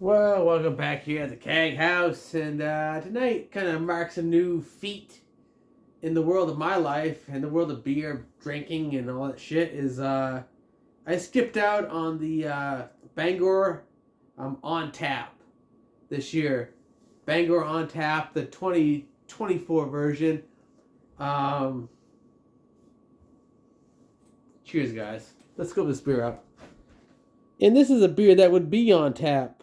Well, welcome back here at the Keag House, and tonight kind of marks a new feat in the world of my life and the world of beer drinking and all that shit. I skipped out on the Bangor on tap this year. Bangor on tap, the 2024 version. Um, Cheers, guys. Let's scoop this beer up. And this is a beer that would be on tap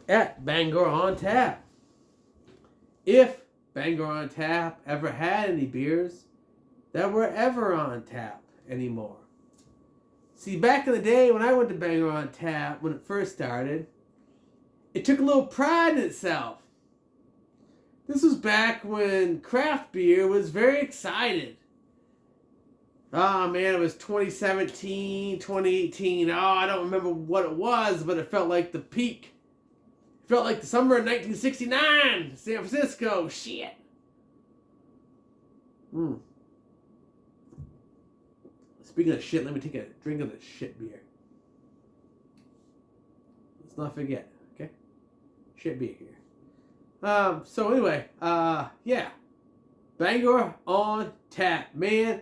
at Bangor on tap. If Bangor on tap ever had any beers that were ever on tap anymore. See, back in the day when I went to Bangor on tap, when it first started, it took a little pride in itself. This was back when craft beer was very excited. Oh man, it was 2017, 2018. Oh, I don't remember what it was, but it felt like the peak. It felt like the summer of 1969, San Francisco. Shit. Speaking of shit, let me take a drink of this shit beer. Let's not forget, okay? Shit beer here. So anyway, yeah. Bangor on tap. Man,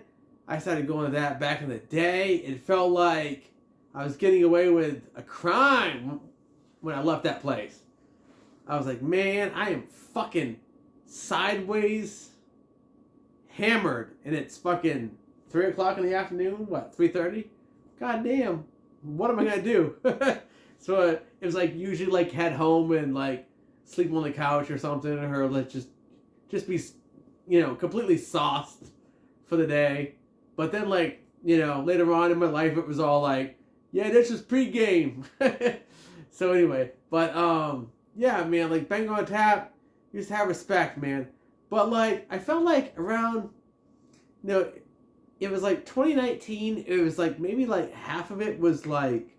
I started going to that back in the day. It felt like I was getting away with a crime when I left that place. I was like, man, I am fucking sideways hammered, and it's fucking 3 o'clock in the afternoon. What, 3:30? God damn, what am I gonna do? So it was like usually like head home and like sleep on the couch or something, or let's just be, completely sauced for the day. But then like, later on in my life, it was all like, yeah, this is pregame. So anyway, but yeah, man, like Bangor on tap, you just have respect, man. But like, I felt like around, it was like 2019. It was like maybe like half of it was like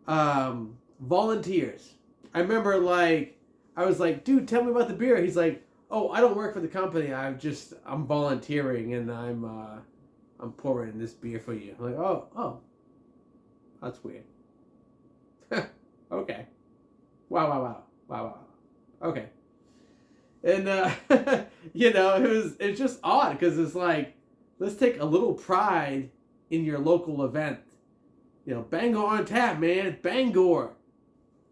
volunteers. I remember like I was like, dude, tell me about the beer. He's like, oh, I don't work for the company. I'm volunteering and I'm pouring this beer for you. I'm like, oh, that's weird. Okay. Wow. Okay. And it's just odd because it's like, let's take a little pride in your local event. Bangor on tap, man. Bangor.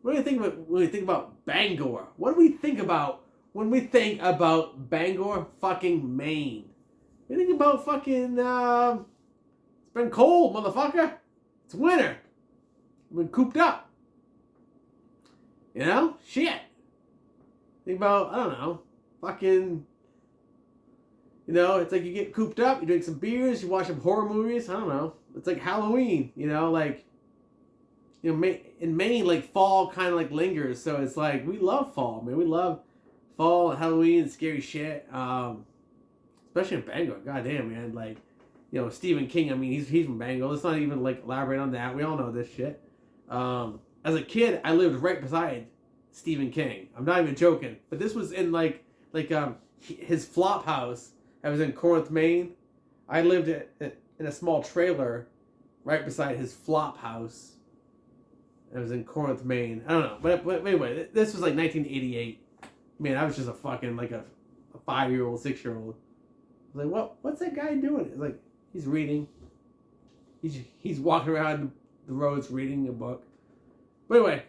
What do you think about when we think about Bangor? What do we think about when we think about Bangor, fucking Maine? We think about fucking. It's been cold, motherfucker. It's winter. We've been cooped up. Shit. Think about, I don't know, fucking. It's like you get cooped up, you drink some beers, you watch some horror movies. I don't know. It's like Halloween, in Maine, like fall kind of like lingers. So it's like, we love fall, man. We love fall and Halloween and scary shit. Especially in Bangor. Goddamn, man. Like, Stephen King, I mean, he's from Bangor. Let's not even like elaborate on that. We all know this shit. As a kid, I lived right beside Stephen King. I'm not even joking. But this was in his flop house. I was in Corinth, Maine. I lived in a small trailer right beside his flop house. I was in Corinth, Maine. I don't know. But anyway, this was like 1988. Man, I was just a fucking like a 5-year-old, 6-year-old. I was like, what's that guy doing? It's like, he's reading. He's walking around the roads reading a book. But anyway,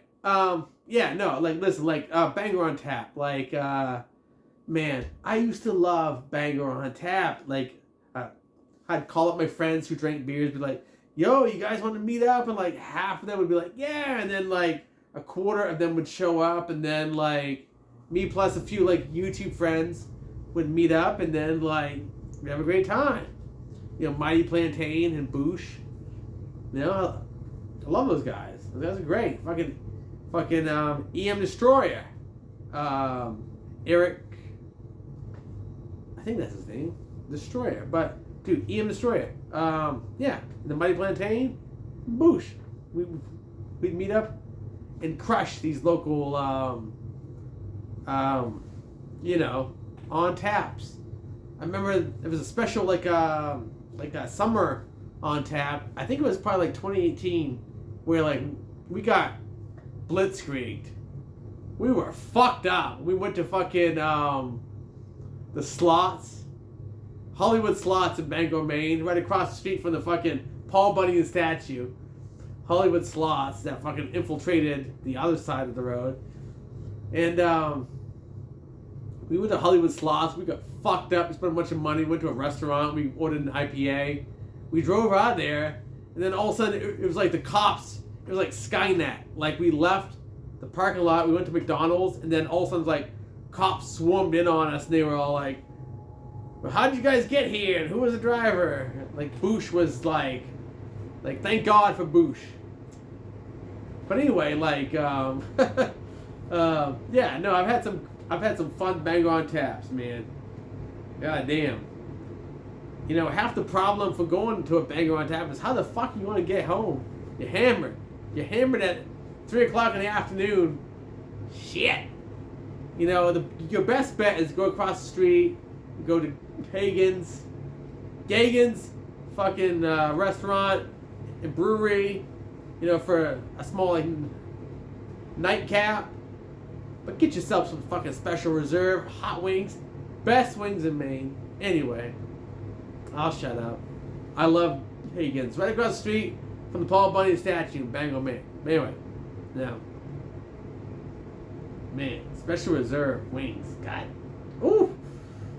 Bangor on tap. Like, man, I used to love Bangor on tap. Like, I'd call up my friends who drank beers, be like, yo, you guys want to meet up? And like half of them would be like, yeah. And then like a quarter of them would show up. And then like me plus a few like YouTube friends would meet up. And then like we'd have a great time. Mighty Plantain and Boosh. I love those guys. Those guys are great. Fucking EM Destroyer. Eric, I think that's his name. Destroyer. But dude, EM Destroyer. The Mighty Plantain, Boosh. We'd meet up and crush these local, on taps. I remember there was a special like a summer on tap. I think it was probably like 2018, where like we got blitzkrieged. We were fucked up. We went to fucking the slots, Hollywood Slots in Bangor, Maine, right across the street from the fucking Paul Bunyan statue. Hollywood Slots that fucking infiltrated the other side of the road. And we went to Hollywood Slots. We got fucked up. We spent a bunch of money. Went to a restaurant. We ordered an IPA. We drove out there. And then all of a sudden, it was like the cops. It was like Skynet. Like we left the parking lot. We went to McDonald's. And then all of a sudden, like cops swarmed in on us. And they were all like, well, how did you guys get here? And who was the driver? Like Bush was like thank God for Bush. But anyway, like, yeah, no, I've had some fun Bangor on taps, man. God damn. You know, half the problem for going to a Bangor on tap is how the fuck you want to get home. You're hammered. You're hammered at 3 o'clock in the afternoon. Shit. You know, your best bet is go across the street, go to Gagan's fucking restaurant and brewery, you know, for a small like nightcap. But get yourself some fucking special reserve hot wings, best wings in Maine. Anyway, I'll shut up. I love Hagen's, right across the street from the Paul Bunyan statue in Bangor, Maine. Anyway, now, man, special reserve wings. God, ooh,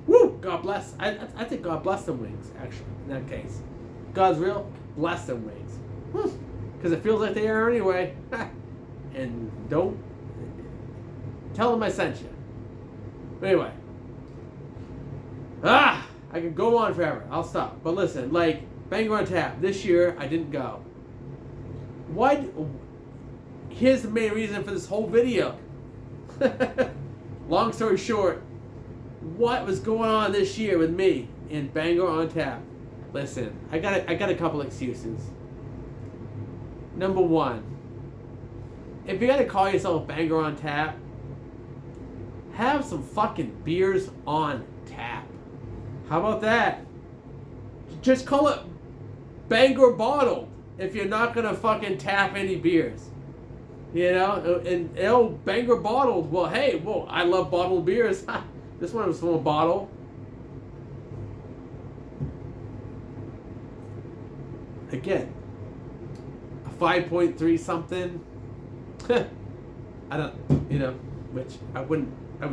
woo, God bless. I think God bless them wings, actually, in that case. God's real, bless them wings. Because it feels like they are anyway. And don't tell them I sent you. But anyway. I could go on forever. I'll stop. But listen, like, Bangor on Tap. This year, I didn't go. Why? Here's the main reason for this whole video. Long story short, what was going on this year with me in Bangor on Tap? Listen, I got a couple excuses. Number one, if you're gonna call yourself Bangor on Tap, have some fucking beers on tap. How about that? Just call it Bangor Bottled if you're not gonna fucking tap any beers. You know, and Bangor Bottled. Well, hey, well, I love bottled beers. This one was from a bottle. Again, a 5.3 something. I don't, you know, which I would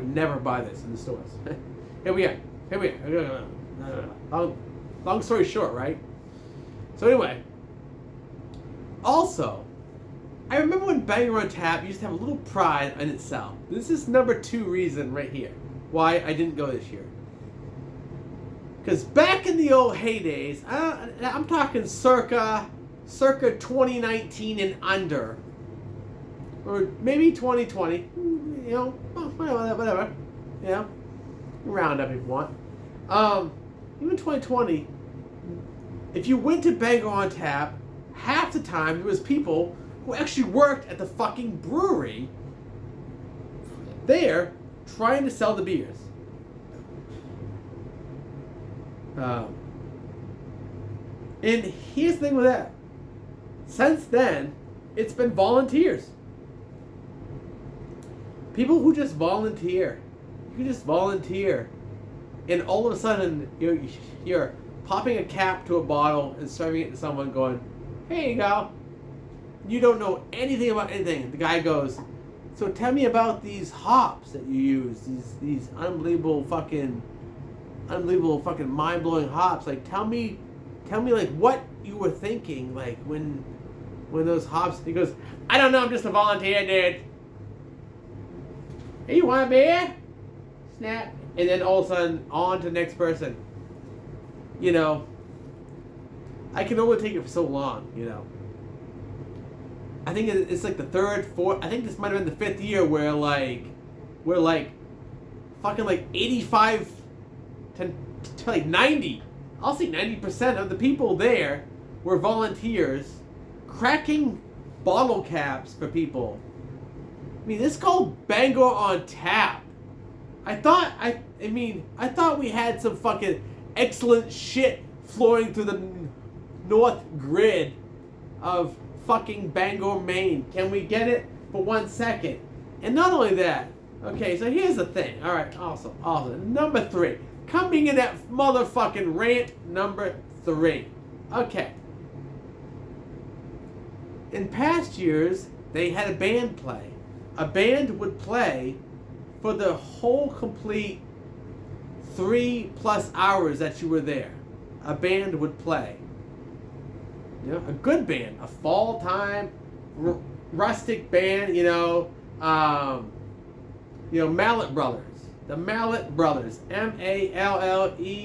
never buy this in the stores. Here we are. Long story short, right? So anyway, also, I remember when Bangor on Tap used to have a little pride in itself. This is number 2 reason right here why I didn't go this year. Because back in the old heydays, I'm talking circa 2019 and under, or maybe 2020, you know, whatever, you know, round up if you want. Even 2020, if you went to Bangor on Tap, half the time there was people who actually worked at the fucking brewery there trying to sell the beers. And here's the thing with that. Since then, it's been volunteers. People who just volunteer. You can just volunteer. And all of a sudden, you're popping a cap to a bottle and serving it to someone going, here you go. You don't know anything about anything. The guy goes, so tell me about these hops that you use. These unbelievable fucking mind-blowing hops. Like, tell me like what you were thinking, like when those hops. He goes, I don't know, I'm just a volunteer, dude. Hey, you want a beer? Snap. And then all of a sudden, on to the next person. You know, I can only take it for so long, you know. I think it's like the 3rd, 4th, I think this might have been the 5th year where fucking like 85 to like 90, I'll say 90% of the people there were volunteers cracking bottle caps for people. I mean, this is called Bangor on Tap. I thought we had some fucking excellent shit flowing through the north grid of fucking Bangor, Maine. Can we get it? for 1 second. And not only that, okay, so here's the thing. All right, awesome. Number 3. Coming in at motherfucking rant number 3. Okay. In past years, they had a band play. A band would play for the whole complete 3+ hours that you were there. A band would play. You know, a good band, a fall time, rustic band. Mallet Brothers. The Mallet Brothers. Mallet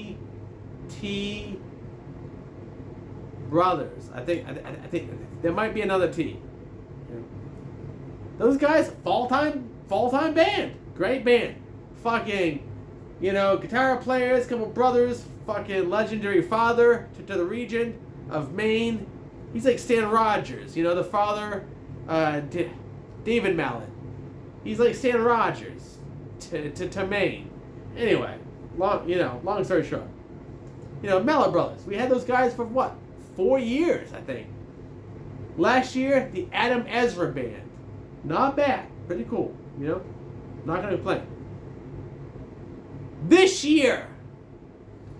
Brothers. I think there might be another T. Those guys, fall time band, great band. Fucking, guitar players, couple brothers, fucking legendary father to the region of Maine. He's like Stan Rogers, the father, David Mallet. He's like Stan Rogers to Maine. Anyway, long story short. Mallet Brothers. We had those guys for what? 4 years, I think. Last year, the Adam Ezra Band. Not bad. Pretty cool, Not gonna complain. This year,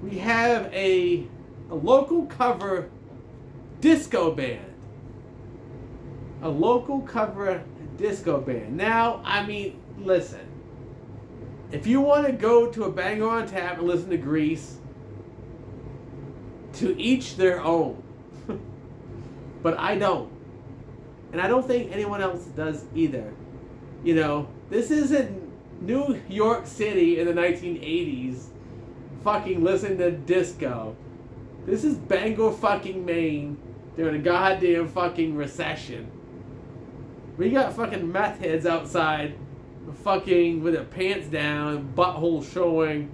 we have a local cover disco band. A local cover disco band. Now, listen. If you want to go to a Bangor on Tap and listen to Grease, to each their own. But I don't. And I don't think anyone else does either. This isn't New York City in the 1980s fucking listening to disco. This is Bangor fucking Maine during a goddamn fucking recession. We got fucking meth heads outside fucking with their pants down, butthole showing,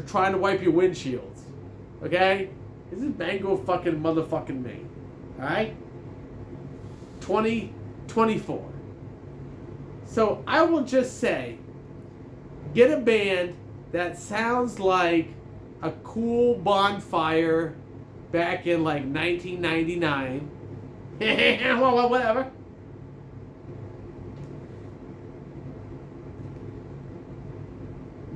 trying to wipe your windshields. Okay? This is Bangor fucking motherfucking Maine. Alright? 2024. So I will just say, get a band that sounds like a cool bonfire back in like 1999. Well, whatever.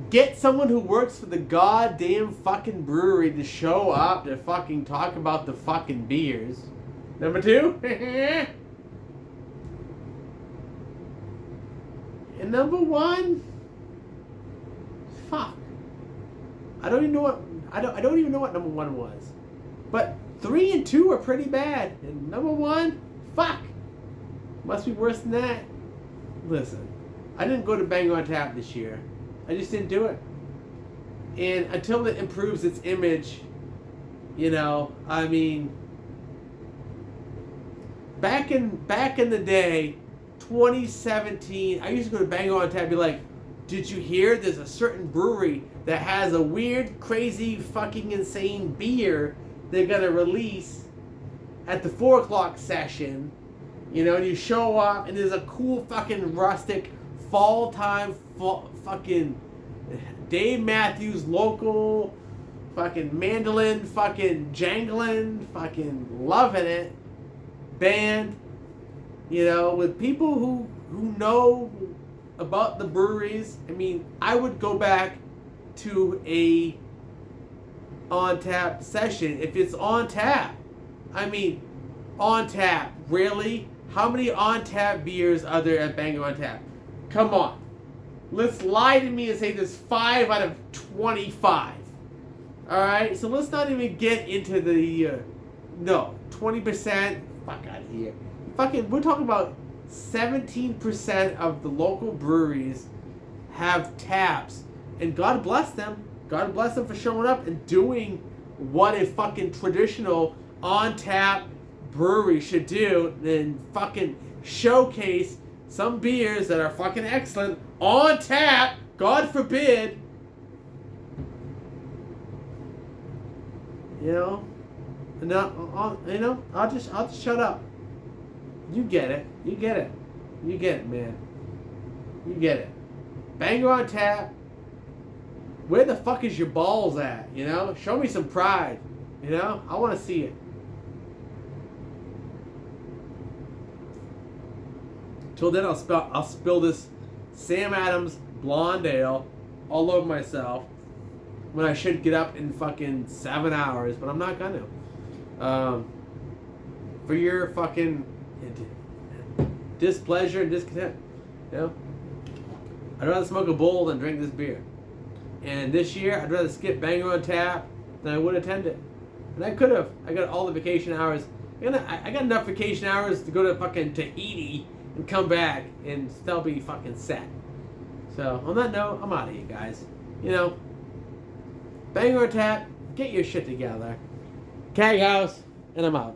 Get someone who works for the goddamn fucking brewery to show up to fucking talk about the fucking beers. Number 2. And number 1. Fuck. I don't even know what number 1 was. But 3 and 2 are pretty bad. And number 1, fuck. Must be worse than that. Listen, I didn't go to Bangor on Tap this year. I just didn't do it. And until it improves its image, back in the day, 2017, I used to go to Bangor on Tap and be like, did you hear there's a certain brewery that has a weird, crazy, fucking insane beer they're going to release at the 4 o'clock session, and you show up and there's a cool fucking rustic fall time fucking Dave Matthews local fucking mandolin fucking jangling fucking loving it band, with people who know about the breweries. I would go back to a on tap session if it's on tap. On tap, really? How many on tap beers are there at Bangor on Tap? Come on. Let's lie to me and say there's 5 out of 25. Alright? So let's not even get into the, 20%. Fuck out of here. We're talking about 17% of the local breweries have taps. And God bless them. God bless them for showing up and doing what a fucking traditional on-tap brewery should do. And fucking showcase some beers that are fucking excellent on tap. God forbid. I'll just shut up. You get it, man. You get it. Bangor on Tap. Where the fuck is your balls at? Show me some pride. I want to see it. Till then, I'll spill this Sam Adams blonde ale all over myself when I should get up in fucking 7 hours, but I'm not gonna. For your fucking displeasure and discontent, you know, I'd rather smoke a bowl than drink this beer. And this year, I'd rather skip Bangor on Tap than I would attend it. And I could have. I got all the vacation hours. I got enough vacation hours to go to fucking Tahiti and come back and still be fucking set. So, on that note, I'm out of here, guys. You know, Bangor Tap, get your shit together. Keag House, and I'm out.